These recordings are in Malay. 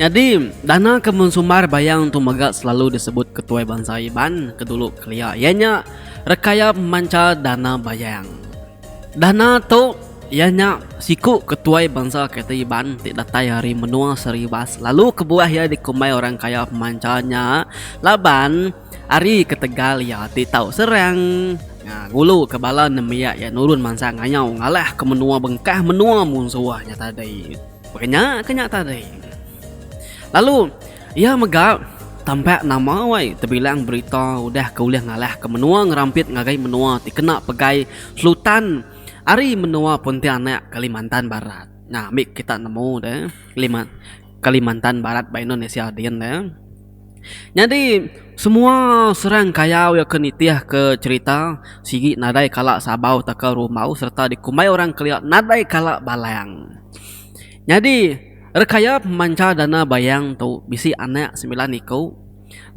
Jadi, dana kemensumar bayang tumaga selalu disebut ketua bangsa Iban kedulu kelia. Ianya rekaya manca dana bayang. Dana tu ianya siku ketua bangsa kata Iban tidak datai hari menua seribas. Lalu kebuah ya dikumai orang kaya pemancanya. Laban hari ketegal ya titau serang. Nah, gulu kebala nemia ya nurun mansa nganyau ngalah ke menua bengkah menua munsuahnya tadi. Kenya tadi. Lalu ia megap tampak nama wai terbilang berita udah keuliah ngalah ke menua ngerampit ngagai menua dikena pegai Sultan Ari menua Pontianak Kalimantan Barat. Nah, mik kita nemu deh Kalimantan Barat ba Indonesia dian deh. Jadi semua serang kayau ya kenitiah ke cerita sigi nadai kala sabau taka rumau serta dikumai orang keliat nadai kala balayang. Jadi rekaya pemanca dana bayang tu bisi anak 9 iko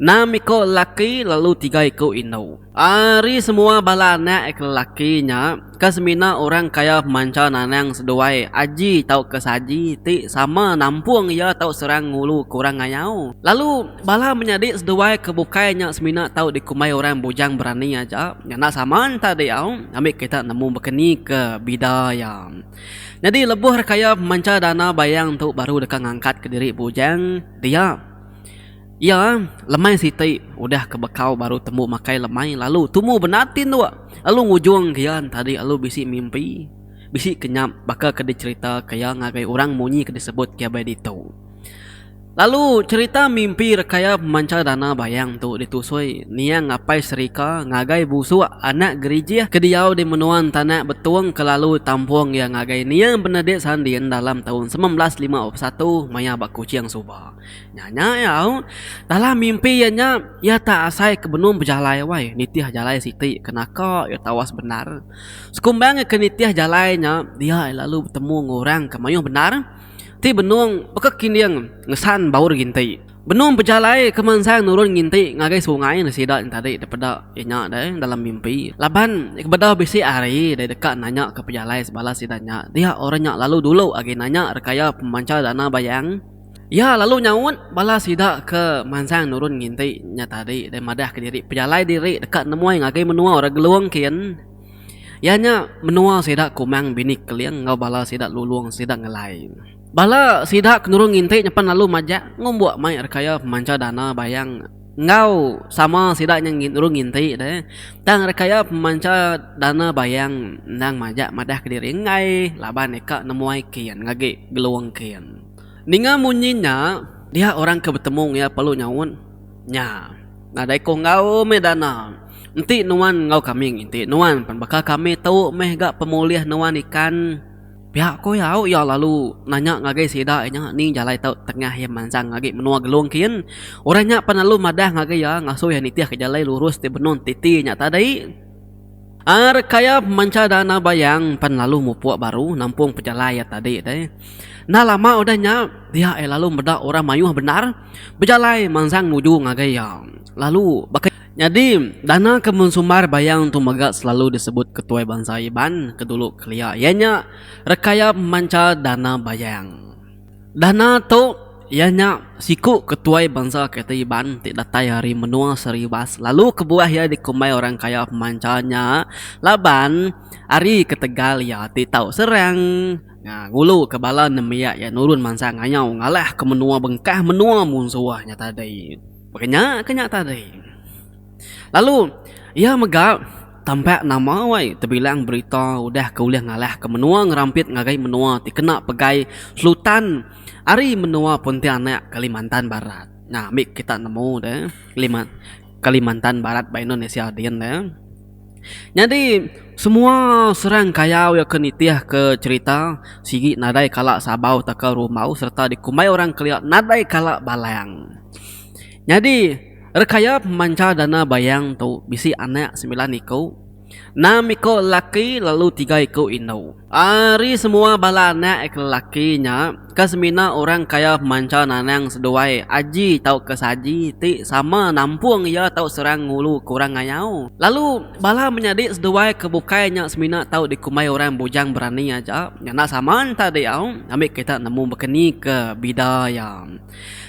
6 iko laki lalu 3 iko inau. Ari semua bala anak lakinya kesemina orang kaya pemanca nanang seduai aji tau kesaji ti sama nampung ia tau serang ngulu kurang ngayau. Lalu bala menyadik seduai kebukainya semina tau dikumai orang bujang berani aja. Nyana sama tadi au ambil kita nemu bekeni ke bidaya. Jadi lebuh rekaya pemanca dana bayang tu baru dekat ngangkat ke diri bujang dia. Ya, lemai siti udah kebekau baru temu makai lemai lalu temu benatin tu. Lalu ngujung kian tadi lalu bisi mimpi. Bisi kenyap bakal kedi cerita kaya ngagai orang munyi ke disebut kia bayi itu. Lalu cerita mimpi rekaya pemanca dana bayang tu ditusui nia ngapai serika ngagai busu anak gerijia kediau di menuan tanah betuang kelalu tampung yang ngagai nia benadik sandian dalam tahun 1951 maya bak kucing suba. Nyanya ya dalam mimpi ianya ya tak asai ke benung berjalai wai nitiah jalai siti kenaka ya tawas benar. Sekumbang ke nitiah jalainya dia lalu bertemu ngorang kemayuh benar. Ti benung bekak yang ngesan baur ginti. Benung berjalai kemansang nurun ginti ngagai sungai nasida tadi daripada inya deh dalam mimpi. Laban kepada bisi hari dari dekat nanya ke pejalai sebalas sidanya. Dia orangnya lalu dulu agi nanya rekaya pemanca dana bayang. Ya lalu nyawut balas sida ke mansang nurun ginti nya tadi dari madah ke diri pejalai diri dekat nemuai ngagai menua orang geluang kian. Ianya menua sida kumang binik keliang ngau balas sida luluang sida ngelai. Bala sidak nurung inti nyapan lalu majak ngombuak mai rekaya pemanca dana bayang ngau sama sidak yang nurung inti deh tang rekaya pemanca dana bayang nang majak madah kediri ngai laban eka nemuai kian ngage geluang kian ninga munyinya dia orang ke bertemu ya perlu nyawun nya nadai ko ngau medana enti nuan ngau kami inti nuan pan bakal kami tahu meh gak pemuliah nuan ikan. Pihak ko yau ya lalu nanya ngagai sida nya ni jalai tau tengah yang mansang ngagai menua gelung kian orangnya panalu madah ngagai ya ngasuh ya nitiah ke jalai lurus ti benon titi nya tadai ar kaya pemanca dana bayang pan lalu mupuak baru nampung pejalai ya tadi deh nah lama udahnya dia lalu meda orang mayuh benar bejalai mansang nuju ngagai ya lalu bakai. Jadi dana kemensumar bayang tumaga selalu disebut ketua bangsa Iban kedulu kelia. Ianya rekaya manca dana bayang. Dana tu ianya siku ketua bangsa kata Iban tidak datai hari menua seribas. Lalu kebuah ya dikumai orang kaya pemancanya. Laban hari ketegal ya titau serang. Nah, gulu kebala nemia ya nurun mansa nganyau ngalah ke menua bengkah menua munsuahnya tadi. Kenya tadi. Lalu ia megap tampak nama wai terbilang berita udah keuliah ngalah ke menua ngerampit ngagai menua dikena pegai Sultan Ari menua Pontianak Kalimantan Barat. Nah, mik kita nemu deh Kalimantan Barat ba Indonesia dian deh. Jadi semua serang kayau ya kenitiah ke cerita sigi nadai kala sabau taka rumau serta dikumai orang keliat nadai kala balayang. Jadi rekaya pemanca dana bayang tu bisi anak 9 iko Enam ekor lelaki lalu 3 ekor induk. Hari semua bala anak lelakinya kesemina orang kaya manca nanang seduai aji tau kesaji ti sama nampung ia tau serang ngulu kurang ngayau. Lalu bala menyadik seduai kebukainya semina tau dikumai orang bujang berani aja. Nyana saman tadi au ambil kita nemu bekeni ke bidaya.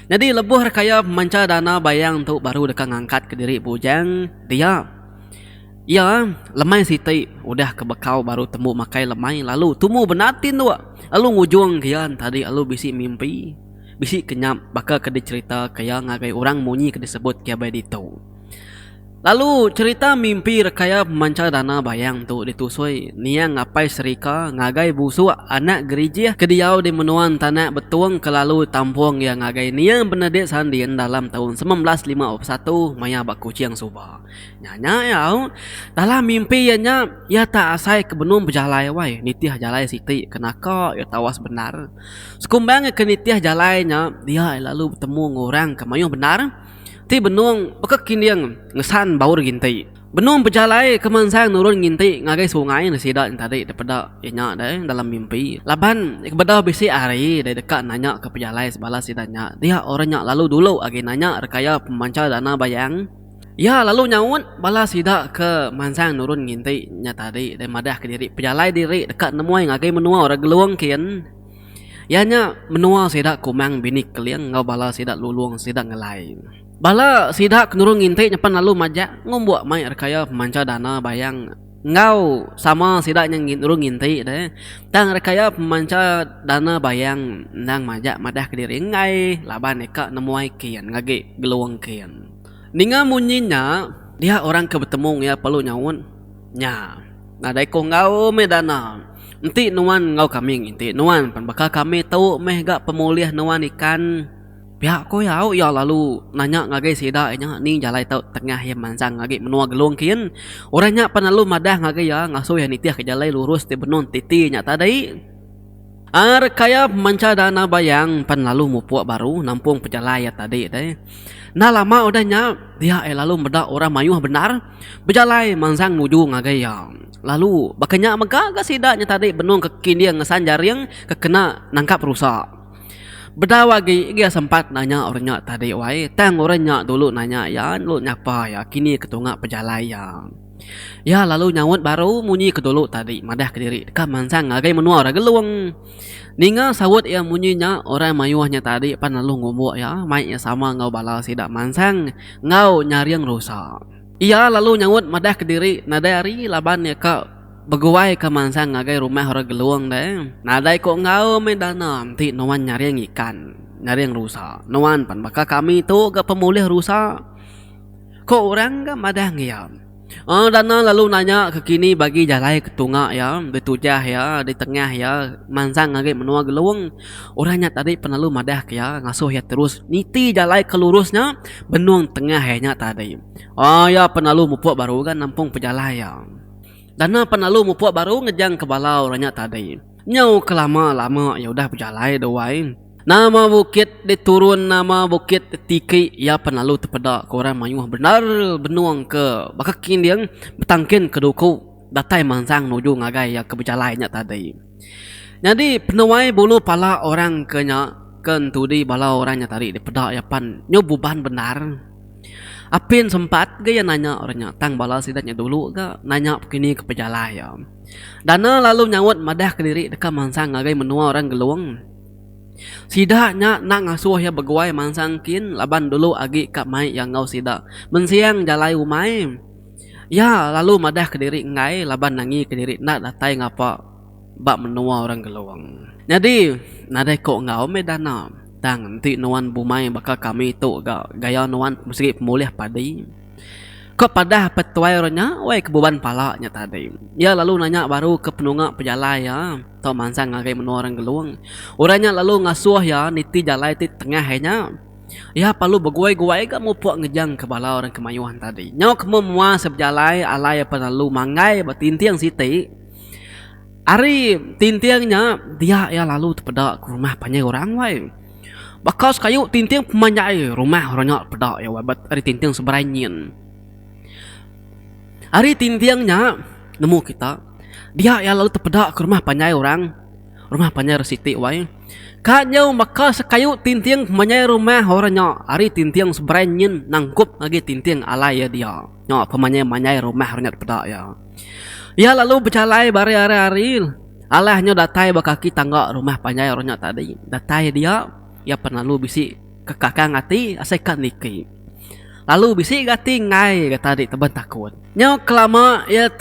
Jadi lebuh kaya manca dana bayang tu baru dekat ngangkat ke diri bujang dia. Ya, lemai siti udah kebekau baru temu makai lemai lalu tumu benatin tu. Lalu ngujung kian tadi lalu bisi mimpi, bisi kenyap bakal kedi cerita kaya ngagai orang munyi kedi sebut kia bai ditu. Lalu cerita mimpi rekaya manca dana bayang tu ditusui niang ngapai serika ngagai busu anak gereja kediau di menuan tanah betuang kelalu tampung yang ngagai niang benadik sandian dalam tahun 1951 maya baku ciang suba. Nyanya yau dalam mimpi nya ya tak asai ke benung berjalai wai nitiah jalai siti kenaka ya tawas benar. Sekumbang ke nitiah jalainya dia lalu bertemu ngorang kemayuh benar. Ti benung bekekiniang ngesan baur ginti. Benung berjalai kemansang nurun ginti ngagai sungai nasida tadi daripada inya deh dalam mimpi. Laban kepada bisi hari dari dekat nanya ke pejalai sebalas sidanya. Dia orangnya lalu dulu agi nanya rekaya pemanca dana bayang. Ya lalu nyaut balas sida ke mansang nurun ginti nya tadi dan madah ke diri pejalai diri dekat nemuai ngagai menua orang geluang kian. Yanya menua sida kumang binik keliang ngau balas sida luluang sida ngelai. Bala sidak nurung inti nyapan lalu majak ngombuak mai rekaya pemanca dana bayang ngau sama sidak yang nurung inti deh tang rekaya pemanca dana bayang nang majak madah ke diri ngai laban eka nemuai kian ngage geluang kian ninga munyinya dia orang ke bertemu ya perlu nyawun nya nadai ko ngau medana enti nuan ngau kami inti nuan pan bakal kami tahu meh gak pemulih nuan ikan. Pihak ko yau ya lalu nanya ngagai sida nya ni jalai tau tengah yang mansang ngagai menua gelung kian orangnya panalu madah ngagai ya ngasuh ya nitiah ke jalai lurus ti benon titi nya tadai kaya manca dana bayang pan lalu mupuak baru nampung pejalai ya tadi deh nah lama udahnya dia lalu medak orang mayuh benar bejalai mansang nuju ngagai ya lalu bakanya megah sida nya tadi benon kekini yang ngesan jaring kekena nangkap rusak. Bedawagi dia sempat nanya orangnya tadi wai tang orangnya dulu nanya ya lu nyapa ya kini ketunga pejalai ya lalu nyawut baru munyi ke dulu tadi madah ke diri dekat mansang ngagai menua orang geluang ninga sawut ya munyinya orang mayuahnya tadi pan lalu ngomong ya mai ya sama ngau bala sidak mansang ngau nyariang rusak iya lalu nyawut madah ke diri nadari laban ya kak beguai ke mansang ngagai rumah orang geluang deh. Nadai kok ngau medana nanti nuan nyari yang ikan, nyari yang rusak. Nuan pan bakal kami tu ke pemulih rusak. Kok orang ke madah ngiam. Dana lalu nanya ke kini bagi jalai ketunga ya, ditujah ya, di tengah ya, mansang ngagai menua geluang. Orangnya tadi penalu madah ya, ngasuh ya terus niti jalai kelurusnya, benung tengah ya tadi. Ya penalu mupuk baru kan nampung pejalai ya. Dana penalu mupuak baru ngejang ke balau orangnya tadi. Nyau kelama-lama ya udah berjalai doain. Nama bukit diturun nama bukit tiki ya penalu terpeda ke orang mayuh benar benuang ke bakakin dia betangkin ke duku datai mansang nuju ngagai ya ke berjalainya tadi. Jadi penuai bulu pala orang kenya kentudi balau orangnya tadi dipeda ya pan nyobuban benar. Apin sempat gaya nanya orangnya tang bala sidatnya dulu ga nanya begini ke pejalai ya. Dana lalu nyawut madah ke diri dekat mansang ngagai menua orang geluang. Sidaknya nak ngasuh ya beguai mansang kin laban dulu agi kak mai yang ngau sidak mensiang jalai umai. Ya lalu madah ke diri ngai laban nangi ke diri nak datai ngapa bak menua orang geluang. Jadi nadai kok ngau medana. Tang nanti nuan bumai bakal kami tu gaya nuan mesti pemulih padi. Kok pada petuai orangnya, wai kebuban palanya tadi. Ya lalu nanya baru ke penunggak pejalai ya, tau mansang ngagai menua orang geluang. Orangnya lalu ngasuh ya, niti jalai ti tengah hanya. Ya palu beguai-guai gak mau puak ngejang ke bala orang kemayuhan tadi. Nyau kemu mua sebejalai alai apa lalu mangai batintiang siti. Ari tintiangnya dia ya lalu terpeda ke rumah panjang orang wai. Bakas kayu tintiang pemanjai rumah orangnya pedak ya wabat hari tintiang seberanyin. Hari tintiangnya nemu kita. Dia ya lalu terpedak ke rumah panjai orang. Rumah panjai resiti wai. Kanyau maka sekayu tintiang panjai rumah orangnya. Ari tintiang seberanyin nangkup lagi tintiang alay ya dia. Nya panjai rumah orangnya terpedak ya. Ya lalu bercalai bari hari-hari. Alahnya datai bakaki tangga rumah panjai orangnya tadi. Datai dia ya penalu bisi kekakang hati asekan niki. Lalu bisi gati ngai kata tadi teban takut. Nya kelama ya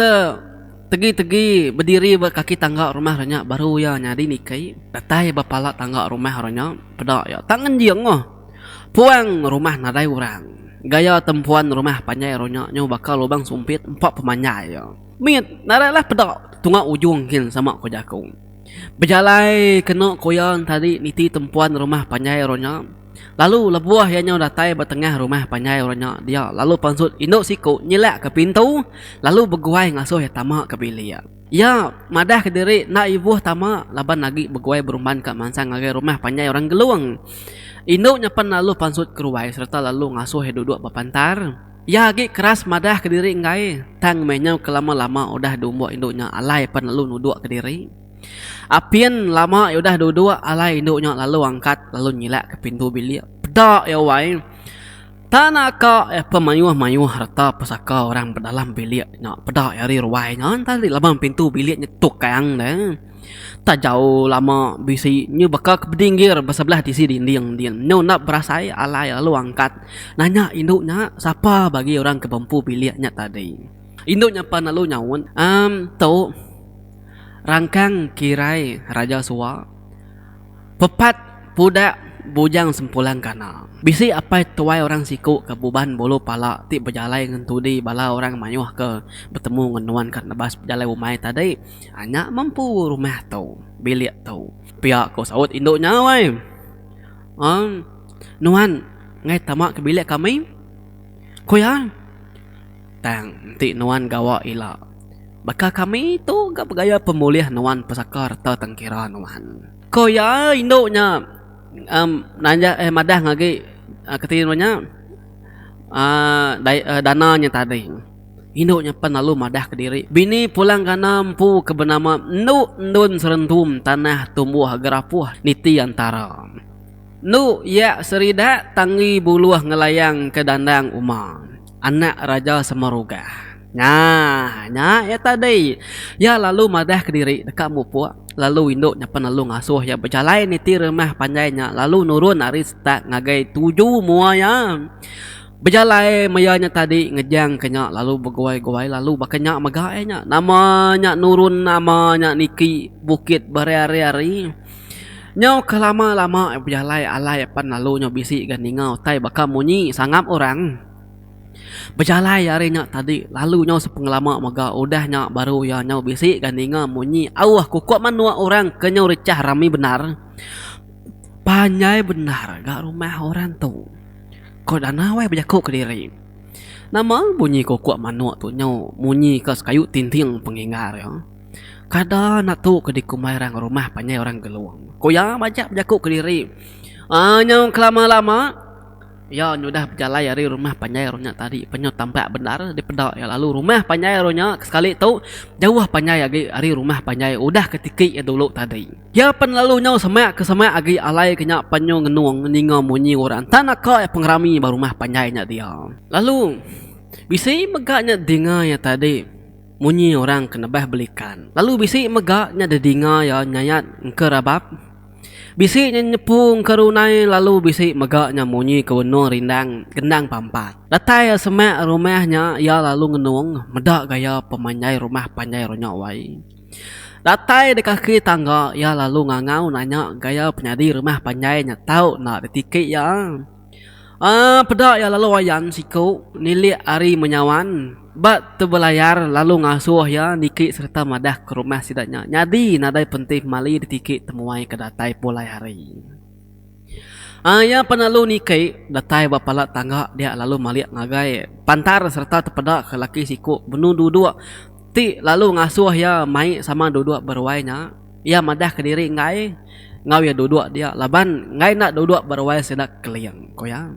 tegi berdiri kaki tangga rumah orangnya baru ya nyadi niki. Datai bapala tangga rumah orangnya pedak ya. Tangan jiang puang rumah nadai orang. Gaya tempuan rumah panjai orangnya nyo bakal lubang sumpit empat pemanjai ya. Mit nadai lah pedak tunggu ujung kin sama ko jakung. Berjalai kena koyan tadi niti tempuan rumah panjai orangnya. Lalu lebuah yang datai bertengah rumah panjai orangnya dia. Lalu pansut induk siku nyelak ke pintu. Lalu berguai ngasuh ya tamak ke bilik. Ya madah ke diri nak ibuh tamak. Laban lagi berguai berumban ke mansang lagi rumah panjai orang geluang. Induk nyapan lalu pansut keruai serta lalu ngasuh ya duduk berpantar. Ya lagi keras madah ke diri ngai. Tang menyau kelama-lama udah dumbuak induknya alai pan lalu nuduk ke diri. Apian lama ya udah duduk alai induknya lalu angkat lalu nyilak ke pintu bilik. Pedak ya wai. Tanaka pemayuh-mayuh harta pesaka orang berdalam bilik nya pedak ya ri ruai nya tadi labang pintu biliknya tukang dah. Tak jauh lama bisi nya bakal kebedinggir bersebelah di sini dinding dia. Nya nak berasai alai lalu angkat. Nanya induknya siapa bagi orang ke bambu biliknya tadi. Induknya pan lalu nyawun. Tau rangkang kirai raja suwa. Pepat budak bujang sempulang kana. Bisi apa tuai orang siku ke buban bolu pala ti berjalai dengan tudi bala orang mayuh ke bertemu ngenuan kat nebas berjalai umai tadi. Hanya mampu rumah tau bilik tau. Pihak ko saut induknya wai. Nuan ngai tamak ke bilik kami. Ko ya. Tang ti nuan gawa ila. Baka kami tu gak bergaya pemulih nuan pesaka harta tangkira nuan. Ko ya induknya nanya madah ngagi ketiranya dananya tadi. Induknya pan lalu madah ke diri. Bini pulang kana empu ke bernama Ndun serentum tanah tumbuh gerapuh niti antara. Nu ya serida tangi buluah ngelayang ke dandang umang. Anak raja Semarugah. Nah ya tadi. Ya lalu madah ke diri dekat mupuak. Lalu induknya pan lalu ngasuh ya berjalai niti rumah panjainya. Lalu nurun aris tak ngagai 7 muanya. Berjalai mayanya tadi ngejang kenya lalu berguai-guai lalu bakanya magainya. Namanya nurun namanya niki bukit berari-ari. Nyau kelama-lama berjalai alai pan lalu nyau bisi ganingau tai bakal munyi sangap orang. Berjalai harinya tadi lalu nyau sepenglama maga udahnya baru ya nyau bisi gandinga munyi awah kukuak manua orang ke nyau recah rami benar. Panjai benar gak rumah orang tu. Kau dana wai berjakuk ke diri. Nama bunyi kukuak manua tu nyau munyi ke kayu tinting penginggar ya. Kada nak tu ke dikumairang rumah panjai orang geluang. Kau ya bajak berjakuk ke diri. Nyau kelama-lama ya sudah berjalan dari rumah panjai ronya tadi penyo tampak benar di pedak ya lalu rumah panjai ronya sekali tu jauh panjai lagi dari rumah panjai udah ketikik ya dulu tadi ya pen lalu nyau semak ke semak lagi alai kenya penyo ngenuang ninga munyi orang tanah ka ya pengrami baru rumah panjainya dia lalu bisi megaknya dinga ya tadi munyi orang kenebah belikan lalu bisi megaknya dedinga ya nyayat kerabab. Bisi nyepung kerunai lalu bisi megaknya munyi ke wenung rindang gendang pampat. Datai semak rumahnya ya lalu ngenung medak gaya pemanjai rumah panjai ronya wai. Datai di kaki tangga ya lalu ngangau nanya gaya penyadi rumah panjainya tahu nak ditikik ya. Pedak ya lalu wayan siku nilik ari menyawan. Bat terbelayar lalu ngasuh ya niki serta madah ke rumah sidaknya. Nyadi nadai penting mali ditikik temuai ke datai pulai hari. Ya penalu niki datai bapala tangga dia lalu maliak ngagai pantar serta terpedak ke laki siku benu duduk. Ti lalu ngasuh ya mai sama duduk berwainya. Ya madah ke diri ngai ngau ya duduk dia laban ngai nak duduk berwai sedak keliang koyang.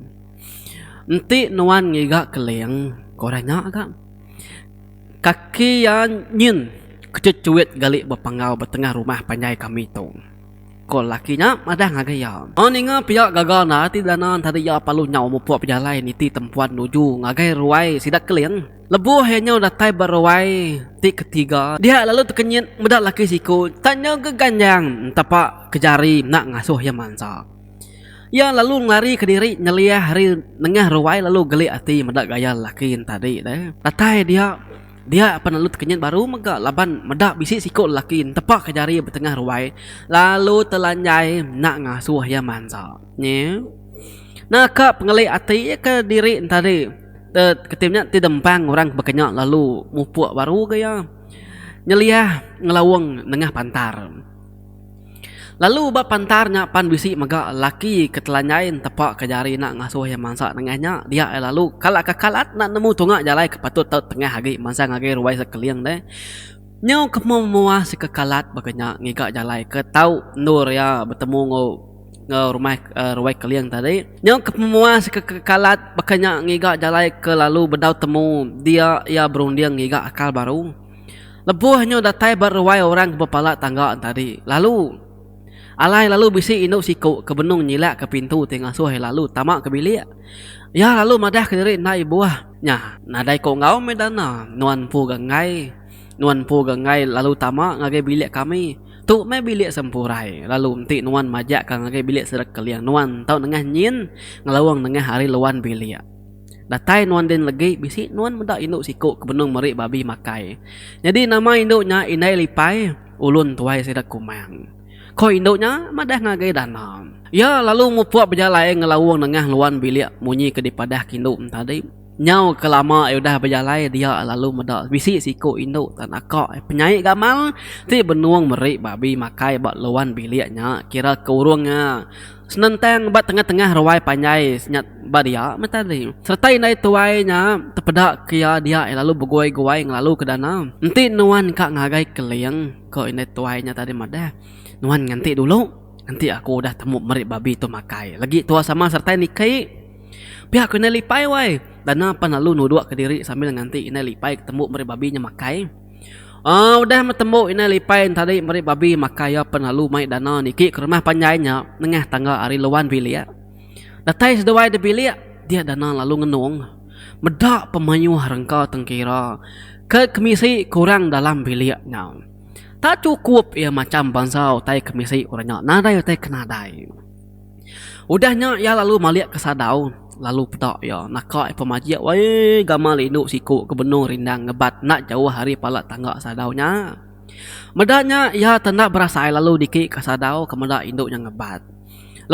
Enti nuan ngiga keliang koranya agak Kaki yang nyin kecucuit galik berpangau bertengah rumah panjai kami tu. Ko lakinya madah ngagaya. Oh ninga pihak gagal na ti danan tadi ya palu nyau mupuak pejalai ni ti tempuan nuju ngagai ruai sidak keliang. Lebuh hanya datai berruai ti ketiga. Dia lalu terkenyit medak laki siku tanya ke ganjang tapak kejari nak ngasuh yang mansa. Ya lalu lari ke diri nyeliah hari nengah ruai lalu gelik hati medak gaya laki tadi deh. Datai dia apa lalu terkenyit baru megak laban medak bisik sikut laki tepak ke jari bertengah ruai lalu telanjai nak ngasuh ya mansa nye nah ke pengelik hati ke diri tadi ketimnya ti dempang orang berkenyak lalu mupuk baru gaya nyeliah ngelawang nengah pantar lalu bab pantarnya pan bisi megak laki ketelanjain tepak ke jari nak ngasuh yang mansa tengahnya dia lalu kalak kekalat nak nemu tungak jalai kepatut tau tengah hagi mansa ngagi ruai sekeliang deh nyau kemua si kekalat baganya ngigak jalai ke tau nur ya bertemu rumah ruai keliang tadi nyau kemua si kekalat baganya ngigak jalai ke lalu bedau temu dia ya berunding ngigak akal baru lebuhnya datai berruai orang berpala tangga tadi lalu lalu bisi induk siku ke benung nyilak ke pintu tengah suai lalu tamak ke bilik. Ya lalu madah ke diri nai buah. Nya nadai ko ngau medana nuan pu gangai lalu tamak ngagai bilik kami. Tu me bilik sempurai lalu enti nuan majak ka ngagai bilik serak keliang nuan tau nengah nyin ngelawang nengah hari luan bilik. Datai nuan den legi bisi nuan medak induk siku ke benung merik babi makai. Jadi nama induknya inai lipai ulun tuai sedak kumang. Ko induknya madah ngagai dana. Ya lalu mupuak berjalai ngelawang nengah luan bilik munyi ke dipadah kinduk tadi. Nyau kelama udah berjalai dia lalu medak bisi siku induk tan akak penyai gamal ti benuang merik babi makai bak luan biliknya kira keurungnya. Senentang bat tengah-tengah ruai panjai senyat badia tadi. Serta inai tuainya terpedak kia dia lalu berguai-guai ngelalu ke dana. Nanti nuan kak ngagai keliang ko inai tuainya tadi madah. Nuan nganti dulu. Nanti aku udah temu merik babi tu makai. Lagi tua sama serta nikai. Pihak aku inai lipai wai. Dan apa lalu nuduak ke diri sambil nganti inai lipai ketemu merik babinya makai. Udah ketemu inai lipai tadi merik babi makai apa lalu mai dana niki ke rumah panjainya. Nengah tangga ari luan bilik. Datai sedawai di bilik. Dia dana lalu ngenung. Medak pemayuh rengka tengkira. Ke kemisi kurang dalam biliknya. Tak cukup ya macam bangsa utai kemisi orangnya nadai utai kenadai. Udahnya ya lalu maliak ke sadau lalu petak ya nakak pemajik wai gamal induk siku ke benung rindang ngebat nak jauh hari pala tangga sadaunya. Medaknya ya tendak berasai lalu diki ke sadau kemedak induknya ngebat.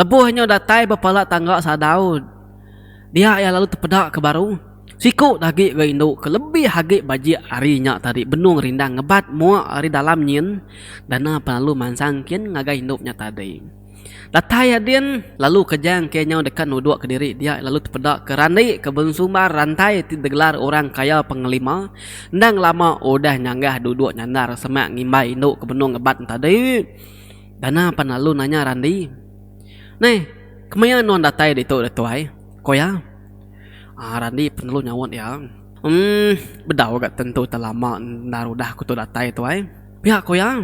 Lebuhnya datai berpala tangga sadau. Dia ya lalu terpedak ke baru. Siku dagi ke induk ke lebih hagi baji harinya tadi benung rindang ngebat mua hari dalam nyin dana lalu mansangkin ngagai induknya tadi. Datai adin lalu kejang kenya dekat nuduk ke diri dia lalu terpedak ke randi ke bensumbar rantai digelar orang kaya pengelima ndang lama udah nyanggah duduk nyandar semak ngimbai induk ke benung ngebat tadi. Dana lalu nanya randi. Nih, kemana non datai ditu datuai? Koya? Randi penuh nyawon ya. Bedau gak tentu terlama narudah aku tu datai tu ay. Pihak ko ya.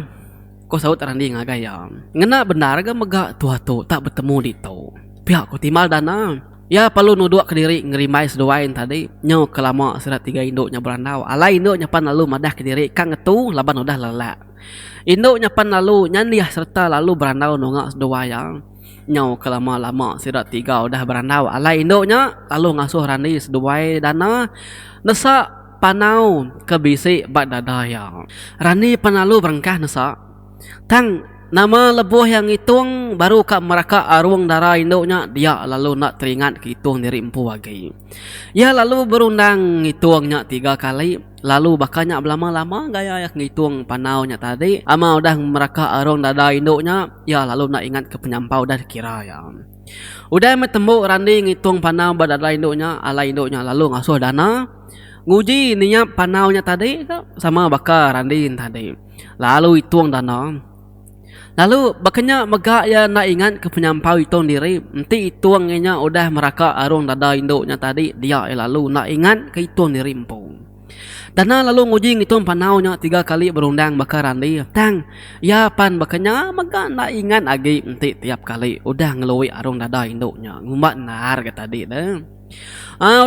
Ko saut Randi ngagai ya. Ngena benar ga megak tua tu tak bertemu di tu. Pihak ko timal dana. Ya perlu nuduk ke diri ngerimai seduain tadi. Nyo kelama serat tiga induknya berandau. Alai induknya pan lalu madah ke diri kang ngetu laban udah lelak. Induknya pan lalu nyandiah serta lalu berandau nongak seduaya. Nyau kelama-lama sirat tiga udah berandau alai induknya lalu ngasuh Randi seduai dana nesa panau kebisi bak dadaya. Randi panalu berengkah nesa tang nama lebuh yang hitung baru kak mereka arung darah induknya dia lalu nak teringat hitung diri empu lagi. Ya lalu berundang hitungnya 3 kali lalu bakanya lama-lama gaya yang ngitung panaunya tadi ama udah mereka arung dada induknya ya lalu nak ingat ke penyampau dah kira ya. Udah metembuk Randi ngitung panau badada induknya ala induknya lalu ngasuh dana nguji niat panaunya tadi sama bakar Randi tadi lalu hitung dana. Lalu bakanya megak ya nak ingat ke penyampau hitung diri nanti hitungannya udah mereka arung dada induknya tadi dia lalu nak ingat ke hitung diri empung. Dana lalu nguji ngitung panaunya 3 kali berundang baka Randi. Tang, ya pan bakanya maga na ingat agi enti tiap kali. Udah ngelui arung dada induknya. Ngumbat nar kata tadi dah.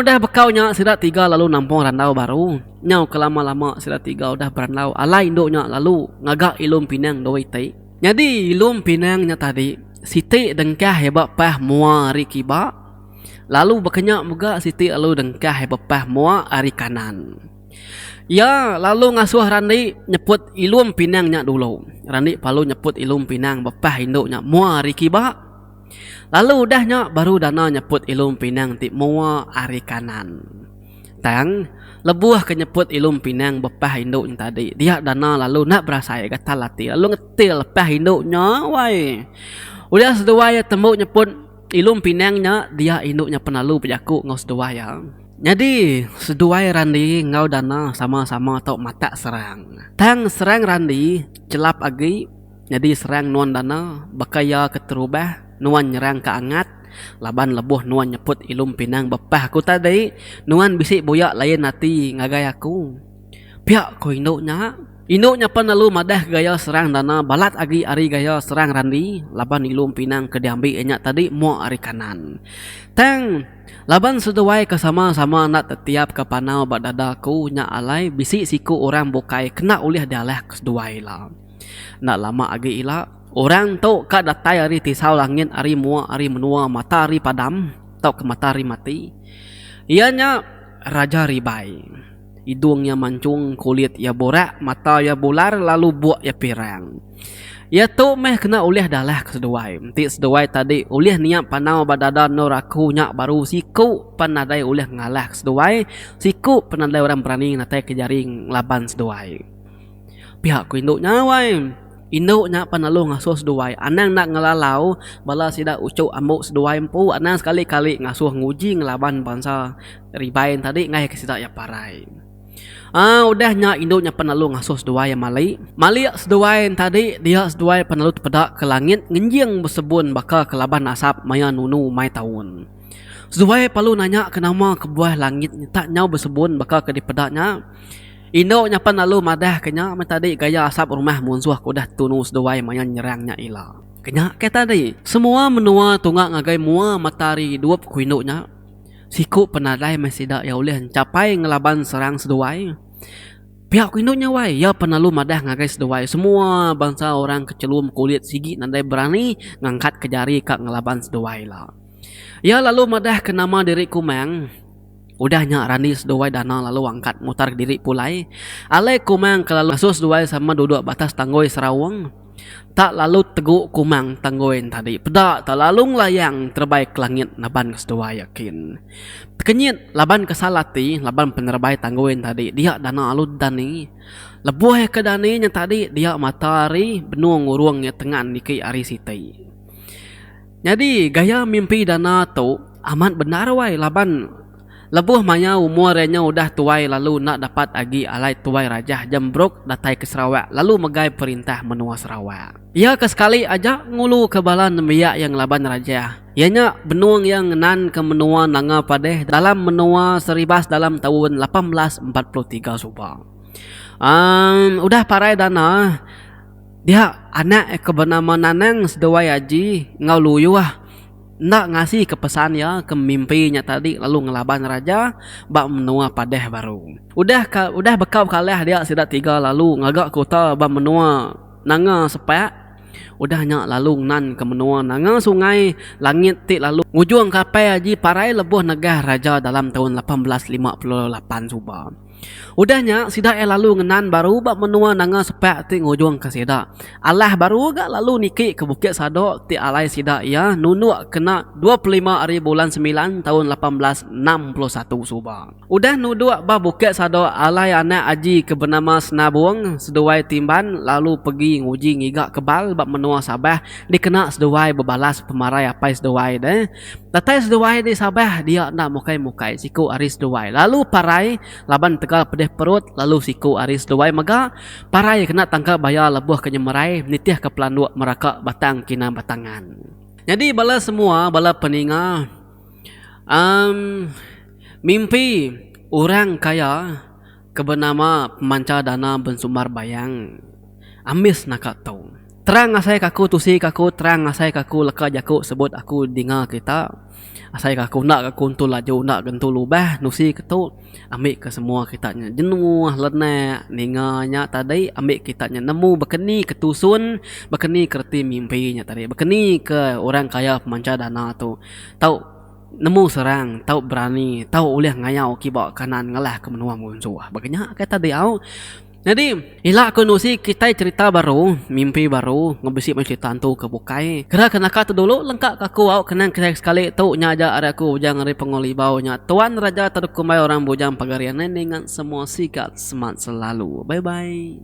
Udah bekaunya sida 3 lalu nampung randau baru. Nyau kelama-lama sida 3 udah berandau. Alai induknya lalu ngagak ilum pinang doi tai. Jadi ilum pinangnya tadi Siti dengkah hebat pah mua ari kiba. Lalu bakanya muga Siti lalu dengkah hebat pah mua ari kanan. Ya lalu ngasuh Randi nyeput ilum pinangnya dulu. Randi palu nyeput ilum pinang bapah induknya mua ari kiba. Lalu udahnya baru Dana nyeput ilum pinang ti mua ari kanan. Tang lebuah ke nyeput ilum pinang bapah induknya tadi. Dia Dana lalu nak berasa kata lati lalu ngetil pah induknya wai. Udah seduaya tembuk nyeput ilum pinangnya dia induknya penalu pejaku ngau seduaya. Jadi seduaya Randi ngau Dana sama-sama tok mata serang. Tang serang Randi celap agi. Jadi serang nuan Dana bakaya keterubah nuan nyerang ke angat. Laban lebuh nuan nyeput ilum pinang bapah aku tadi. Nuan bisik boyak lain nanti ngagai aku. Pihak ko induknya penalu madah gaya serang Dana balat agi ari gaya serang Randi. Laban ilum pinang ke diambil enyak tadi mua ari kanan. Tang laban seduai kesama-sama nak tetiap ke panau bak dadaku nya alai bisik siku orang bukai kena ulih dialah keseduai lah. Nak lama agi ila orang tu kak datai ari tisau langit ari mua ari menua mata ari padam tau ke mata ari mati. Ianya Raja Ribai. Hidungnya mancung, kulit ya borak, mata ya bular, lalu buak ya pirang. Ya tu meh kena ulih dalah keseduai. Nanti seduai tadi ulih niat panau badada noraku nyak baru siku panadai ulih ngalah keseduai. Siku panadai orang berani natai kejaring laban seduai. Pihak ku induknya wai. Induknya panalu ngasuh seduai. Anang nak ngelalau bala sida ucuk ambuk seduai empu. Anang sekali-kali ngasuh nguji ngelaban bangsa Ribain tadi ngai kesida ya parai. Udahnya induknya penalu ngasuh seduai mali seduai tadi dia seduai penalu pedak ke langit ngenjing bersebun bakal kelaban asap maya nunu mai tahun. Seduai palu nanya kenapa ke buah langit tak nyau bersebun bakal ke dipedaknya. Induknya penalu madah kenya tadi gaya asap rumah munsuh kudah tunu seduai maya nyerangnya ila. Kenya kayak tadi semua menua tunggak ngagai mua matahari duap ku induknya. Siku penadai masih dak ya oleh capai ngelaban serang seduai. Pihak induknya wai ya penalu madah ngagai seduai. Semua bangsa orang kecelum kulit sigi nandai berani ngangkat ke jari kak ngelaban seduai lah. Ya lalu madah ke nama diri kumang. Udahnya Randi seduai Dana lalu angkat mutar diri pulai. Alai kumang kelalu ngasuh seduai sama duduk batas tanggoi Sarawang. Tak lalu teguk kumang tanggoin tadi. Pedak tak lalu layang terbaik langit naban kesedua yakin. Kenyit laban kesalati laban penerbai tanggoin tadi. Dia Dana alud dani. Lebuh ke dani nya tadi dia matahari benuang uruangnya tengan niki ari sitai. Jadi gaya mimpi Dana tu amat benar wai laban lebuh maya umurnya udah tuai lalu nak dapat agi alai tuai raja Jambruk datai ke Sarawak lalu megai perintah menua Sarawak. Ya kesekali aja ngulu ke bala nemiak yang laban raja. Ianya benuang yang nan ke menua nanga padeh dalam menua Seribas dalam tahun 1843 suba. Udah parai Dana dia anak ke bernama Nanang sedawai aji ngau luyu nak ngasih kepesan ya ke mimpinya tadi lalu ngelaban raja bak menua padeh baru. Udah bekau kalah dia sida 3 lalu ngagak kota bak menua nanga sepak. Udahnya lalu nan ke menua nanga sungai langit ti lalu ngujung kapai aji parai lebuh negah raja dalam tahun 1858 suba. Udahnya sida lalu ngenan baru bak menua nanga sepak ti ngujung ke sida. Alah baru gak lalu niki ke Bukit Sadok ti alai sida ya nunuk kena 25 hari bulan 9 tahun 1861 suba. Udah nuduk bah Bukit Sadok alai anak aji ke bernama Senabuang seduai timban lalu pergi nguji ngigak kebal bak menua Sabah dikena seduai berbalas pemarai apa seduai deh. Datai seduai di Sabah dia nak mukai siku aris seduai lalu parai laban tegal pedih perut lalu siku aris seduai mega parai kena tangkap bayar lebuh kenyemerai nitih ke pelanduk merakak batang kina batangan. Jadi bala semua bala peninga mimpi orang kaya kebenama pemanca dana bensumar bayang. Amis nak tahu. Terang asai kaku tusi kaku terang asai kaku leka jaku sebut aku dengar kita. Asai kaku nak kaku tu laju nak gentu lubah nusi ketu ambil ke semua kitanya jenuh lenek ninganya tadi ambil kitanya nemu bekeni ketusun bekeni kerti mimpinya tadi bekeni ke orang kaya pemanca dana tu tahu nemu serang tahu berani tahu ulih ngayau kibak kanan ngalah ke menua musuh baganya kata dia jadi ila aku nusi kita cerita baru mimpi baru ngebesi cerita tu ke bukai kira kena tu dulu lengkap aku au kenang kena sekali tu nyaja ada aku jangan ri pengoli baunya tuan raja terkumai orang bujang pagarian dengan semua sikat semangat selalu bye bye